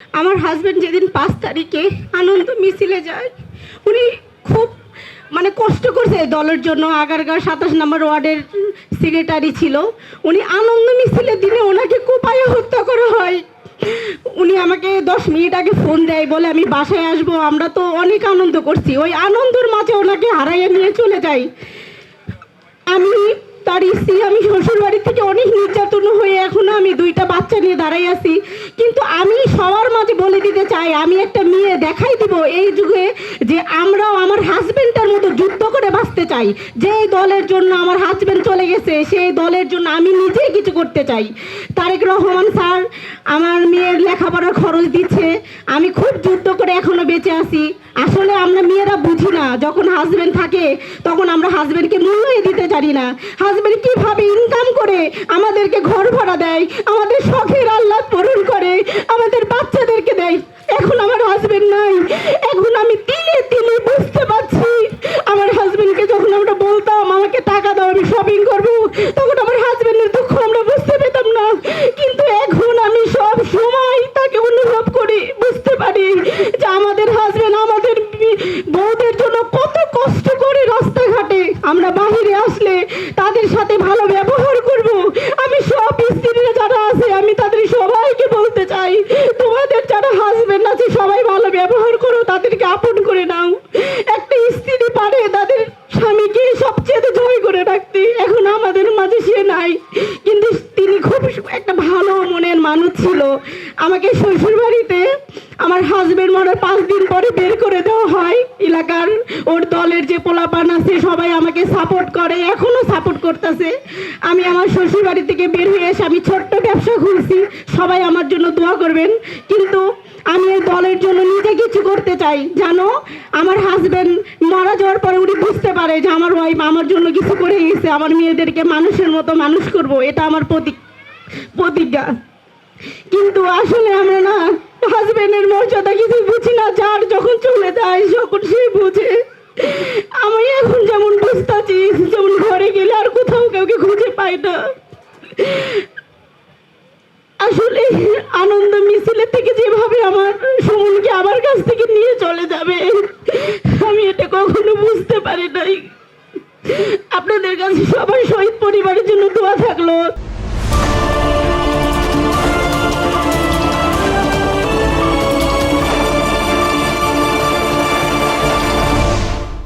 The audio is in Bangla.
আমার হাজব্যান্ড যেদিন 5 তারিখে আনন্দ মিছিলে যায়, উনি খুব কষ্ট করছে দলের জন্য। আগারগাঁও 27 নম্বর ওয়ার্ডের সেক্রেটারি ছিল। উনি আনন্দ মিছিলের দিনে ওনাকে কোপায়ে হত্যা করা হয়। উনি আমাকে 10 মিনিট আগে ফোন দেয়, বলে আমি বাসায় আসবো, আমরা তো অনেক আনন্দ করছি। ওই আনন্দের মাঝে ওনাকে হারাইয়ে নিয়ে চলে যাই। আমি তার স্ত্রী, আমি শ্বশুর বাড়ি থেকে অনেক নির্যাতন হয়ে এখনো আমি 2টা বাচ্চা নিয়ে দাঁড়াই আছি। কিন্তু আমি সবার মাঝে বলে দিতে চাই, আমি একটা মেয়ে দেখাই দিব এই যুগে যে আমরাও আমার হাজবেন্ডের মতো যুদ্ধ করে বাঁচতে চাই। যেই দলের জন্য আমার হাজবেন্ড চলে গেছে, সেই দলের জন্য আমি নিজেই কিছু করতে চাই। তারেক রহমান স্যার আমার মেয়ের লেখাপড়ার খরচ দিচ্ছে, আমি খুব যুদ্ধ করে এখনো বেঁচে আছি। আসলে আমরা মেয়েরা বুঝি না, যখন হাজবেন্ড থাকে তখন আমরা হাজবেন্ডকে মূল্যই দিতে জানি না। হাজবেন্ড কিভাবে ইনকাম করে আমাদেরকে ঘর ভাড়া দেয়, আমাদের শখের আহ্লাদ পূরণ করে, আমাদের বাচ্চাদেরকে দেয়। এখন আমার হাজবেন্ড নাই, এখন আমি তিলে তিলে বুঝতে পারছি। আমার হাজবেন্ডকে যখন আমরা বলতাম আমাকে টাকা দাও আমি শপিং করবো, তখন আমার হাজবেন্ডের দুঃখ আমরা বুঝতে পেতাম না। কিন্তু এখন আমি সব সময় তাকে অনুভব করি, বুঝতে পারি যে আমাদের হাজবেন্ড আমাদের বউদের জন্য কত কষ্ট করে রাস্তাঘাটে। আমরা বাহিরে আসলে তাদের সাথে ভালো ব্যবহার করব। আমি সব স্ত্রীরা যারা আছে আমি তাদের সবাইকে বলতে চাই, তোমাদের যারা হাজবেন্ড আছে সবাই ভালো ব্যবহার করো, তাদেরকে আপন করে নাও। একটা স্ত্রী পারে তাদের স্বামীকে সবচেয়ে জয় করে রাখতে। এখন আমাদের মাঝে সে নাই, কিন্তু তিনি খুব একটা ভালো মনের মানুষ ছিল। আমাকে শ্বশুর বাড়িতে আমার হাজবেন্ড মরার 5 দিন পরে বের করে দেওয়া হয়। এলাকার ওর দলের যে পোলাপান আছে সবাই আমাকে সাপোর্ট করে, এখনো সাপোর্ট করতেছে। আমি আমার শ্বশুর বাড়ি থেকে বের হয়ে এসে আমি ছোট্ট ব্যবসা খুলছি, সবাই আমার জন্য দোয়া করবেন। কিন্তু আমি এই দলের জন্য নিজে কিছু করতে চাই। জানো, আমার হাজবেন্ড মারা যাওয়ার পরে উনি বুঝতে পারে যে আমার ওয়াইফ আমার জন্য কিছু করে গেছে, আমার মেয়েদেরকে মানুষের মতো মানুষ করব, এটা আমার প্রতিজ্ঞা। কিন্তু আসলে আমরা না হাজবেন্ডের মর্যাদা কিছু বুঝি না। যার যখন চলে যায় যখন সে বুঝে। আমি এখন যেমন বুঝতেছি, যেমন ঘরে গেলে আর কোথাও কাউকে খুঁজে পাই না। আসলে আনন্দ মিছিলের থেকে যেভাবে আমার সুমনকে আমার কাছ থেকে নিয়ে চলে যাবে, আমি এটা কখনো বুঝতে পারি নাই। আপনাদের কাছে সবাই শহীদ পরিবারের জন্য দোয়া থাকলো।